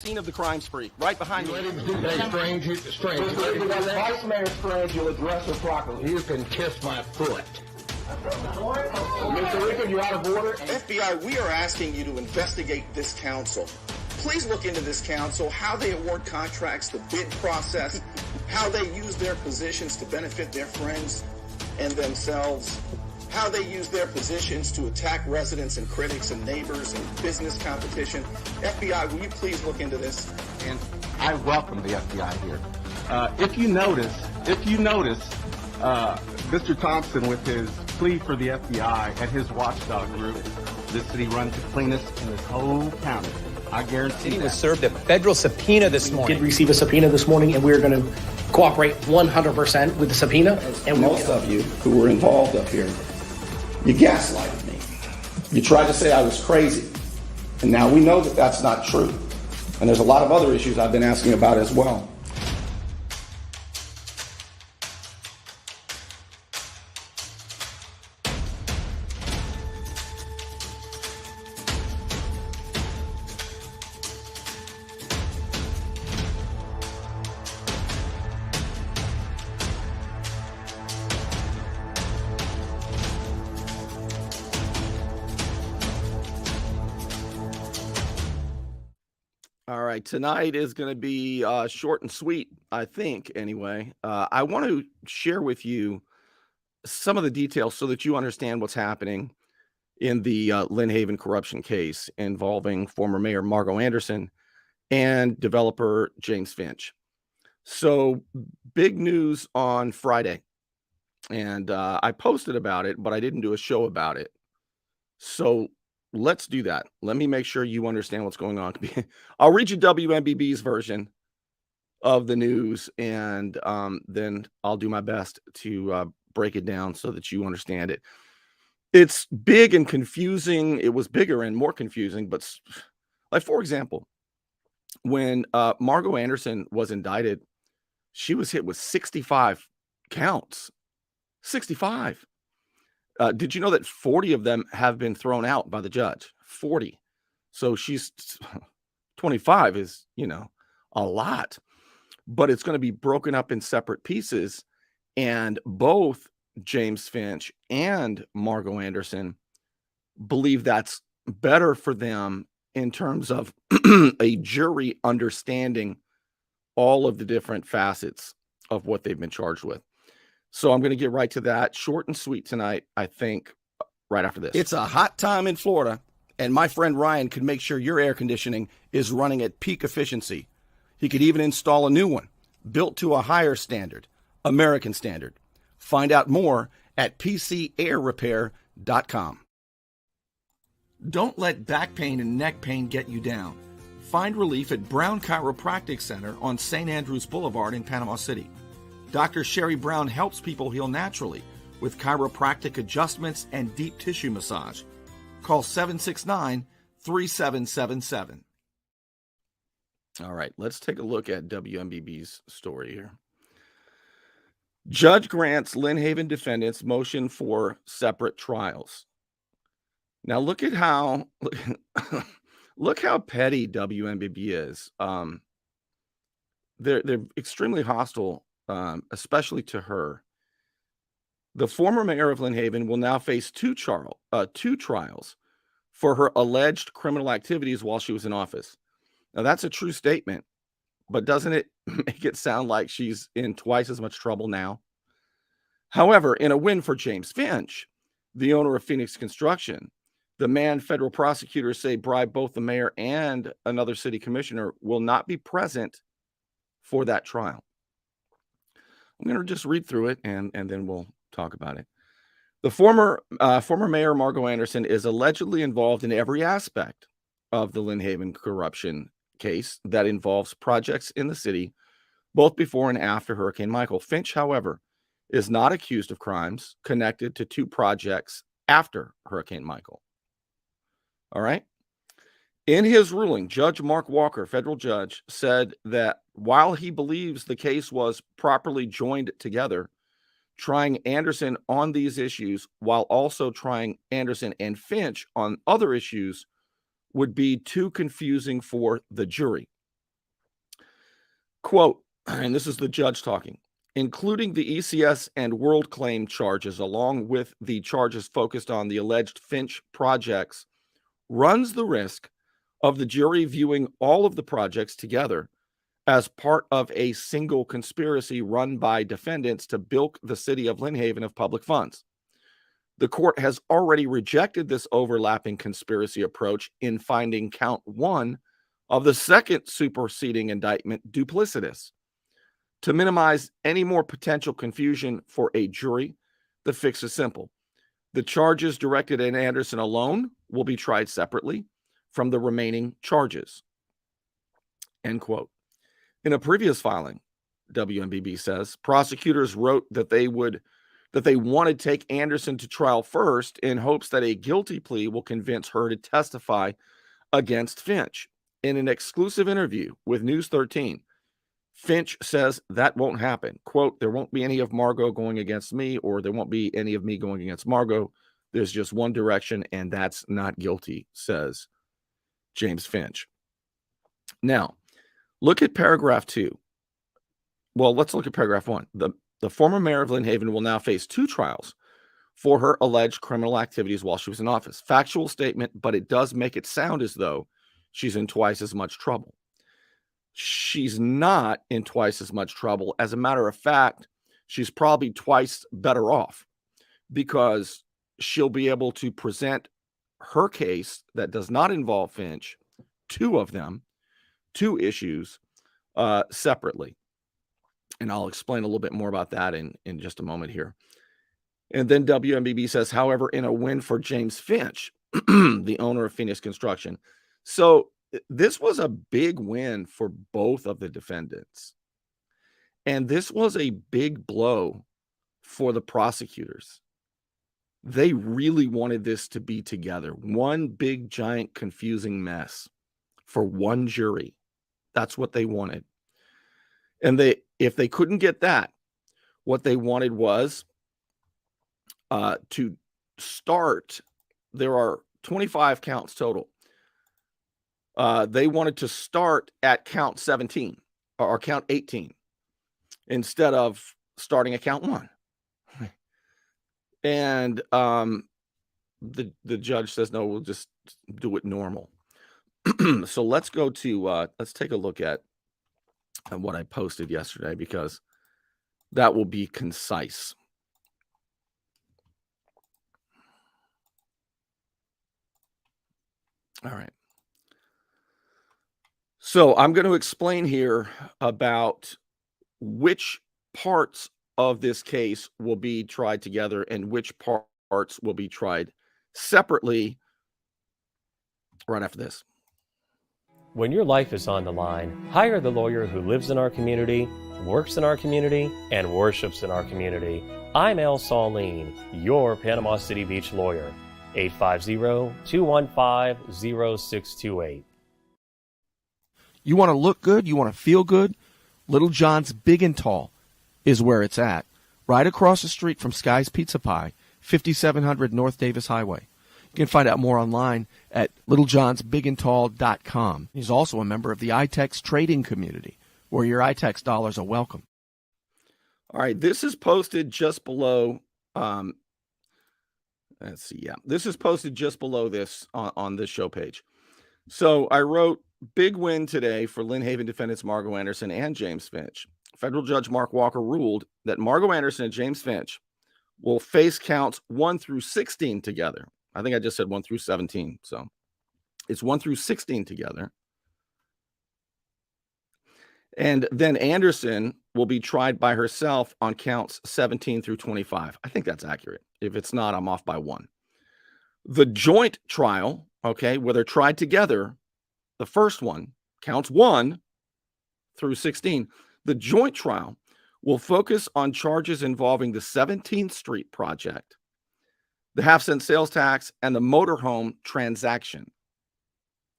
Scene of the crime spree, right behind me. Let him do that, strange. Vice Mayor Strange, you'll address her properly. You can kiss my foot. Mr. Rickard, you're out of order. FBI, we are asking you to investigate this council. Please look into this council, how they award contracts, the bid process, how they use their positions to benefit their friends and themselves, how they use their positions to attack residents and critics and neighbors and business competition. FBI, will you please look into this? And I welcome the FBI here. If you notice, Mr. Thompson with his plea for the FBI and his watchdog group, this city runs the cleanest in this whole county. I guarantee He was served a federal subpoena this morning. Did receive a subpoena this morning, and we're going to cooperate 100% with the subpoena. And Most of you who were involved up here, you gaslighted me. You tried to say I was crazy. And now we know that that's not true. And there's a lot of other issues I've been asking about as well. All right, tonight is going to be short and sweet, I think, anyway. I want to share with you some of the details so that you understand what's happening in the Lynn Haven corruption case involving former Mayor Margo Anderson and developer James Finch. So, big news on Friday, and I posted about it, but I didn't do a show about it. So, let's do that. Let me make sure you understand what's going on. I'll read you WMBB's version of the news, and then I'll do my best to break it down so that you understand it. It's big and confusing. It was bigger and more confusing, but like, for example, when Margo Anderson was indicted, she was hit with 65 counts. 65. Did you know that 40 of them have been thrown out by the judge? 40. So she's 25 is, a lot. But it's going to be broken up in separate pieces. And both James Finch and Margo Anderson believe that's better for them in terms of a jury understanding all of the different facets of what they've been charged with. So I'm going to get right to that. Short and sweet tonight, I think, right after this. It's a hot time in Florida, and my friend Ryan could make sure your air conditioning is running at peak efficiency. He could even install a new one, built to a higher standard, American standard. Find out more at PCAirrepair.com. Don't let back pain and neck pain get you down. Find relief at Brown Chiropractic Center on St. Andrews Boulevard in Panama City. Dr. Sherry Brown helps people heal naturally with chiropractic adjustments and deep tissue massage. Call 769-3777. All right, let's take a look at WMBB's story here. Judge grants Lynn Haven Defendants motion for separate trials. Now look at how look how petty WMBB is. They're extremely hostile. Especially to her. The former mayor of Lynn Haven will now face two trials for her alleged criminal activities while she was in office. Now, that's a true statement, but doesn't it make it sound like she's in twice as much trouble now? However, in a win for James Finch, the owner of Phoenix Construction, the man federal prosecutors say bribed both the mayor and another city commissioner, will not be present for that trial. I'm going to just read through it, and then we'll talk about it. The former mayor, Margo Anderson, is allegedly involved in every aspect of the Lynn Haven corruption case that involves projects in the city, both before and after Hurricane Michael. Finch, however, is not accused of crimes connected to two projects after Hurricane Michael. All right? In his ruling, Judge Mark Walker, federal judge, said that while he believes the case was properly joined together, trying Anderson on these issues while also trying Anderson and Finch on other issues would be too confusing for the jury. Quote, and this is the judge talking, including the ECS and World Claim charges, along with the charges focused on the alleged Finch projects, runs the risk of the jury viewing all of the projects together as part of a single conspiracy run by defendants to bilk the city of Lynn Haven of public funds. The court has already rejected this overlapping conspiracy approach in finding count 1 of the second superseding indictment duplicitous. To minimize any more potential confusion for a jury, the fix is simple. The charges directed at Anderson alone will be tried separately from the remaining charges. End quote. In a previous filing, WMBB says, prosecutors wrote that they wanted to take Anderson to trial first in hopes that a guilty plea will convince her to testify against Finch. In an exclusive interview with News 13, Finch says that won't happen. Quote, there won't be any of Margot going against me, or there won't be any of me going against Margot. There's just one direction, and that's not guilty, says James Finch. Now, look at paragraph 2. Well, let's look at paragraph 1. The former mayor of Lynn Haven will now face 2 trials for her alleged criminal activities while she was in office. Factual statement, but it does make it sound as though she's in twice as much trouble. She's not in twice as much trouble. As a matter of fact, she's probably twice better off, because she'll be able to present her case that does not involve Finch, 2 of them, 2 issues, separately. And I'll explain a little bit more about that in just a moment here. And then WMBB says, however, in a win for James Finch, the owner of Phoenix Construction. So this was a big win for both of the defendants. And this was a big blow for the prosecutors. They really wanted this to be together. One big, giant, confusing mess for one jury. That's what they wanted. And if they couldn't get that, what they wanted was to start. There are 25 counts total. They wanted to start at count 17 or count 18 instead of starting at count 1. And the judge says, no, we'll just do it normal. So let's go to let's take a look at what I posted yesterday, because that will be concise. All right. So I'm going to explain here about which parts of this case will be tried together and which parts will be tried separately right after this. When your life is on the line, hire the lawyer who lives in our community, works in our community, and worships in our community. I'm El Saulene, your Panama City Beach lawyer. 850-215-0628. You want to look good? You want to feel good? Little John's Big and Tall is where it's at. Right across the street from Sky's Pizza Pie, 5700 North Davis Highway. You can find out more online at littlejohnsbigandtall.com. He's also a member of the iTex trading community, where your iTex dollars are welcome. All right, this is posted just below. Let's see. Yeah, this is posted just below this on this show page. So I wrote, big win today for Lynn Haven Defendants Margot Anderson and James Finch. Federal Judge Mark Walker ruled that Margot Anderson and James Finch will face counts 1 through 16 together. I think I just said 1 through 17. So it's 1 through 16 together. And then Anderson will be tried by herself on counts 17 through 25. I think that's accurate. If it's not, I'm off by 1. The joint trial, okay, where they're tried together, the first one, counts 1 through 16. The joint trial will focus on charges involving the 17th Street project, the half-cent sales tax, and the motorhome transaction.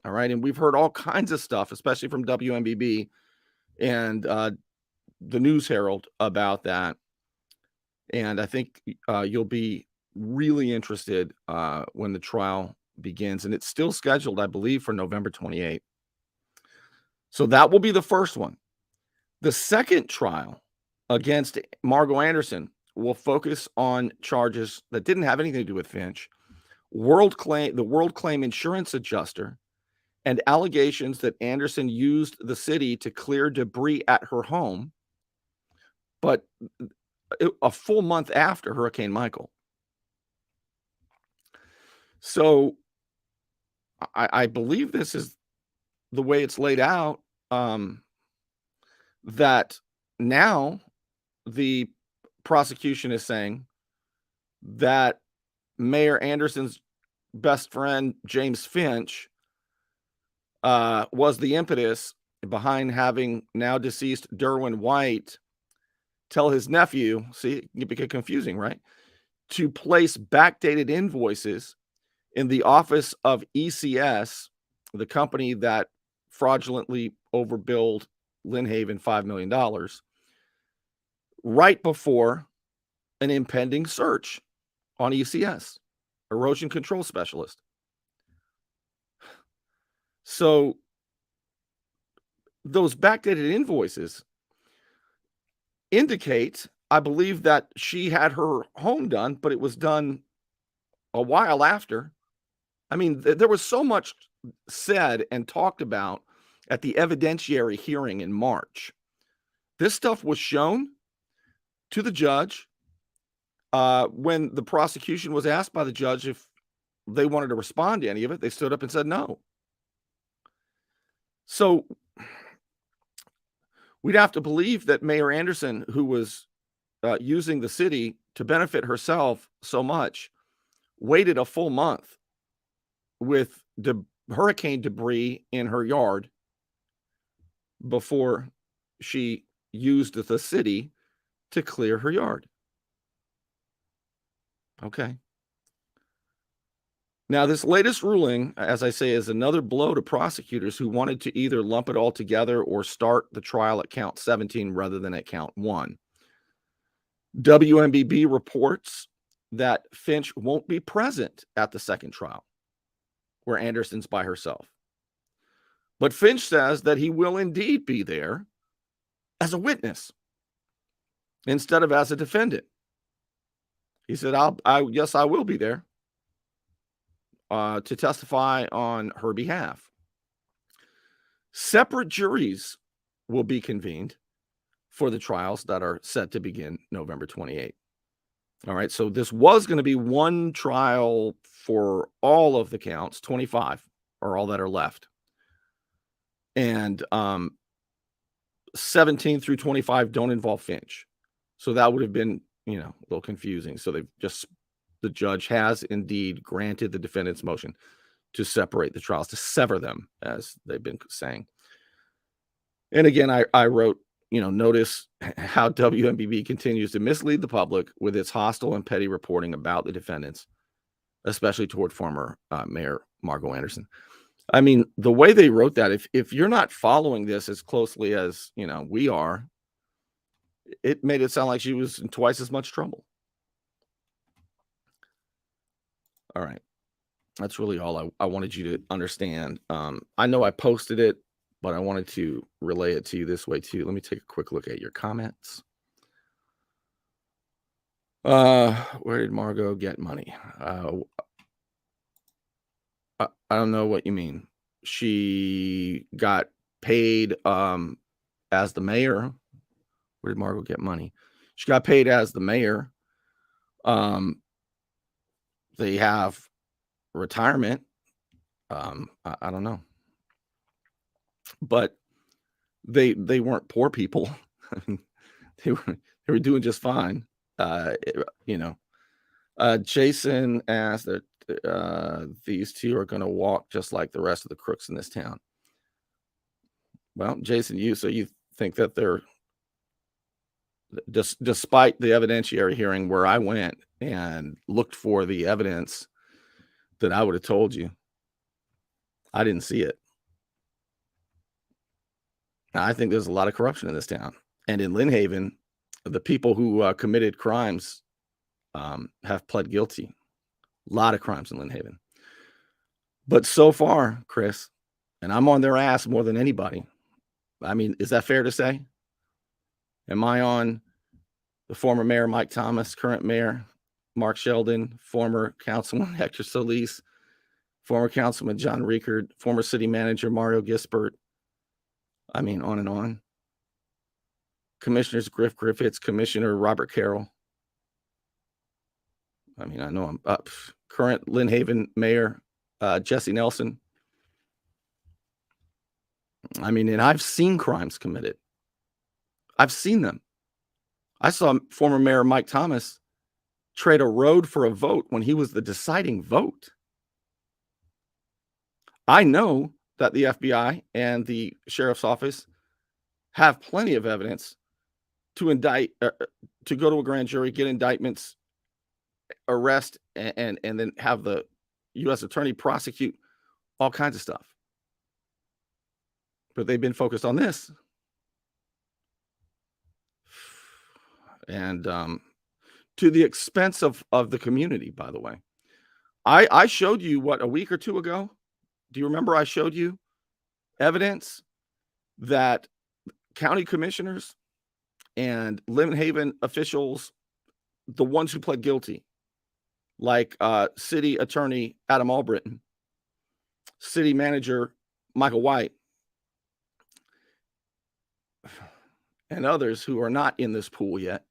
All right, and we've heard all kinds of stuff, especially from WMBB and the News Herald about that. And I think you'll be really interested when the trial begins. And it's still scheduled, I believe, for November 28th. So that will be the first one. The second trial against Margot Anderson will focus on charges that didn't have anything to do with Finch, the World Claim Insurance Adjuster, and allegations that Anderson used the city to clear debris at her home, but a full month after Hurricane Michael. So I believe this is the way it's laid out, that now the prosecution is saying that Mayor Anderson's best friend, James Finch, was the impetus behind having now deceased Derwin White tell his nephew, see, it can get confusing, right? To place backdated invoices in the office of ECS, the company that fraudulently overbilled Lynn Haven $5 million, right before an impending search on ECS, erosion control specialist. So those backdated invoices indicate, I believe, that she had her home done, but it was done a while after. I mean, there was so much said and talked about at the evidentiary hearing in March. This stuff was shown to the judge when the prosecution was asked by the judge if they wanted to respond to any of it. They stood up and said no. So we'd have to believe that Mayor Anderson, who was using the city to benefit herself so much, waited a full month with hurricane debris in her yard before she used the city to clear her yard. Okay. Now, this latest ruling, as I say, is another blow to prosecutors who wanted to either lump it all together or start the trial at count 17 rather than at count 1. WMBB reports that Finch won't be present at the second trial, where Anderson's by herself. But Finch says that he will indeed be there as a witness instead of as a defendant. He said, yes, I will be there to testify on her behalf. Separate juries will be convened for the trials that are set to begin November 28th. All right, so this was going to be one trial for all of the counts, 25 are all that are left. And 17 through 25 don't involve Finch. So that would have been, a little confusing. So the judge has indeed granted the defendant's motion to separate the trials, to sever them, as they've been saying. And again, I wrote, notice how WMBB continues to mislead the public with its hostile and petty reporting about the defendants, especially toward former Mayor Margot Anderson. I mean, the way they wrote that, if you're not following this as closely as, we are, it made it sound like she was in twice as much trouble. All right. That's really all I wanted you to understand. I know I posted it, but I wanted to relay it to you this way too. Let me take a quick look at your comments. Where did Margot get money? I don't know what you mean. She got paid as the mayor. Where did Margot get money? She got paid as the mayor. They have retirement. I don't know. But they weren't poor people. they were doing just fine. Jason asked that these two are going to walk just like the rest of the crooks in this town. Well, Jason, you think that they're despite the evidentiary hearing where I went and looked for the evidence that I would have told you, I didn't see it. I think there's a lot of corruption in this town. And in Lynn Haven, the people who committed crimes have pled guilty. A lot of crimes in Lynn Haven. But so far, Chris, and I'm on their ass more than anybody. I mean, is that fair to say? Am I on the former mayor, Mike Thomas, current mayor, Mark Sheldon, former councilman Hector Solis, former councilman John Riekert, former city manager Mario Gisbert? I mean, on and on. Commissioners Griff Griffiths, Commissioner Robert Carroll. I mean, I know I'm up. Current Lynn Haven mayor, Jesse Nelson. I mean, and I've seen crimes committed. I've seen them. I saw former mayor Mike Thomas trade a road for a vote when he was the deciding vote. I know that the FBI and the sheriff's office have plenty of evidence to indict, to go to a grand jury, get indictments, arrest, and then have the U.S. attorney prosecute all kinds of stuff. But they've been focused on this. And to the expense of the community, by the way. I showed you, what, a week or two ago? Do you remember I showed you evidence that county commissioners and Lynn Haven officials, the ones who pled guilty, like city attorney Adam Albritton, city manager Michael White, and others who are not in this pool yet,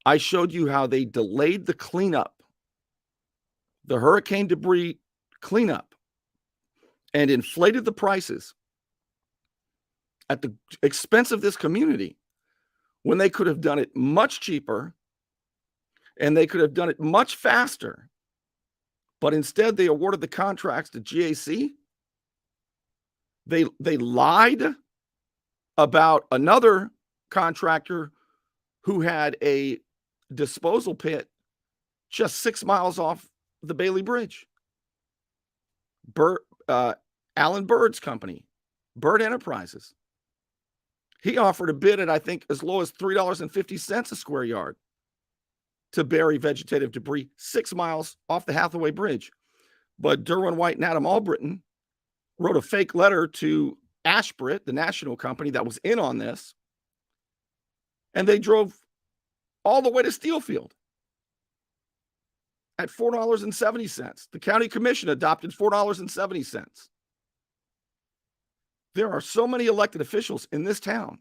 I showed you how they delayed the cleanup, the hurricane debris cleanup, and inflated the prices at the expense of this community when they could have done it much cheaper and they could have done it much faster. But instead, they awarded the contracts to GAC. They lied about another contractor who had a disposal pit just 6 miles off the Bailey Bridge. Alan Bird's company, Bird Enterprises. He offered a bid at, I think, as low as $3.50 a square yard to bury vegetative debris 6 miles off the Hathaway Bridge. But Derwin White and Adam Albritton wrote a fake letter to Ashbrit, the national company that was in on this, and they drove all the way to Steelfield at $4.70. The county commission adopted $4.70. There are so many elected officials in this town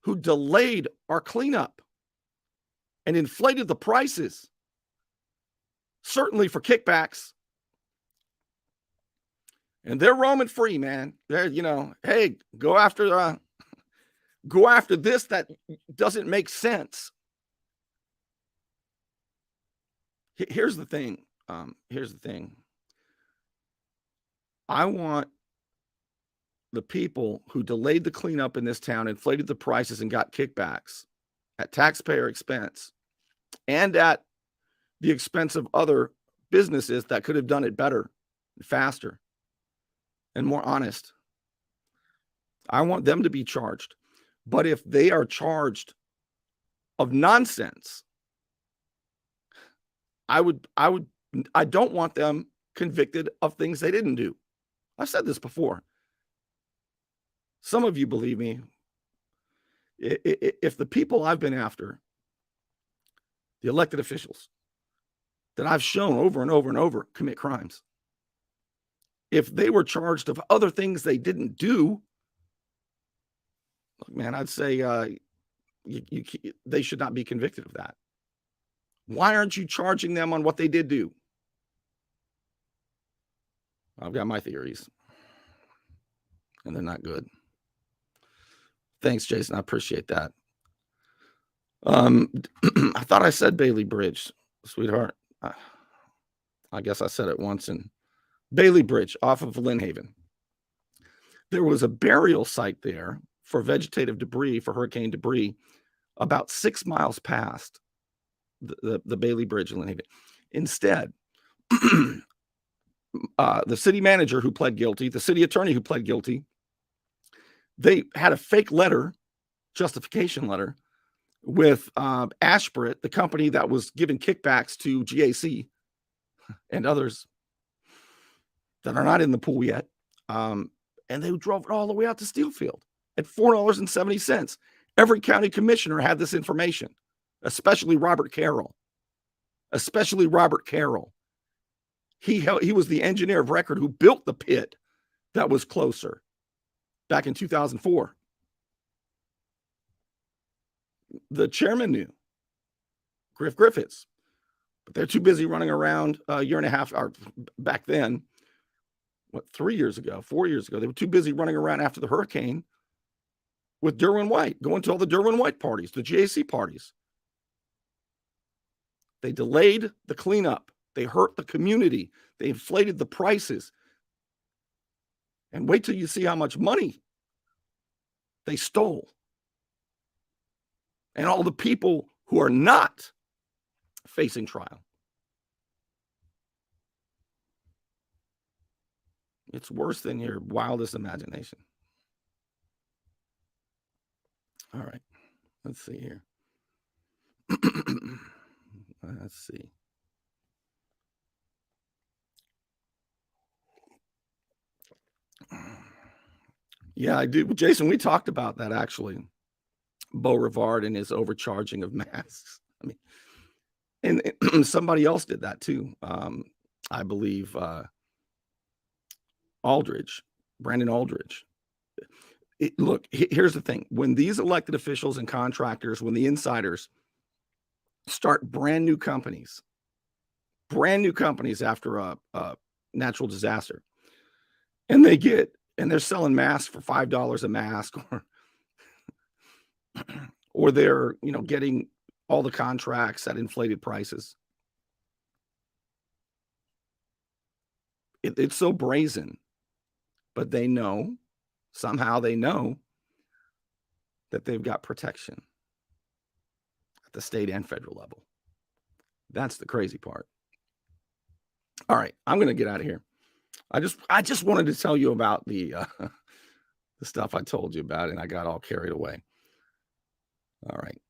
who delayed our cleanup and inflated the prices, certainly for kickbacks. And they're roaming free, man. They're, hey, go after this that doesn't make sense. Here's the thing. I want the people who delayed the cleanup in this town, inflated the prices, and got kickbacks at taxpayer expense and at the expense of other businesses that could have done it better, faster, and more honest. I want them to be charged. But if they are charged of nonsense, I don't want them convicted of things they didn't do. I've said this before. Some of you believe me. If the people I've been after, the elected officials that I've shown over and over and over commit crimes, if they were charged of other things they didn't do, man, I'd say they should not be convicted of that. Why aren't you charging them on what they did do? I've got my theories, and they're not good. Thanks, Jason. I appreciate that. I thought I said Bailey Bridge, sweetheart. I guess I said it once. And Bailey Bridge off of Lynn Haven. There was a burial site there for vegetative debris, for hurricane debris, about 6 miles past the Bailey Bridge in Lynn Haven. Instead, the city manager who pled guilty, the city attorney who pled guilty, they had a fake letter, justification letter, with Ashbrit, the company that was giving kickbacks to GAC and others that are not in the pool yet. And they drove it all the way out to Steelfield at $4.70. Every county commissioner had this information, especially Robert Carroll. Especially Robert Carroll. He was the engineer of record who built the pit that was closer back in 2004. The chairman knew, Griffiths, but they're too busy running around a year and a half, or back then, 4 years ago, they were too busy running around after the hurricane with Derwin White, going to all the Derwin White parties, the GAC parties. They delayed the cleanup. They hurt the community. They inflated the prices. And wait till you see how much money they stole. And all the people who are not facing trial. It's worse than your wildest imagination. All right, let's see here. Let's see. Yeah, I do. Jason, we talked about that actually. Beau Rivard and his overcharging of masks. I mean, and somebody else did that too. I believe Brandon Aldridge. Look, here's the thing. When these elected officials and contractors, when the insiders start brand new companies after a natural disaster, and they're selling masks for $5 a mask, or they're, getting all the contracts at inflated prices. It's so brazen, but somehow they know that they've got protection at the state and federal level. That's the crazy part. All right, I'm going to get out of here. I just wanted to tell you about the stuff I told you about, and I got all carried away. All right.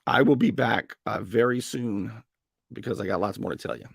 I will be back very soon because I got lots more to tell you.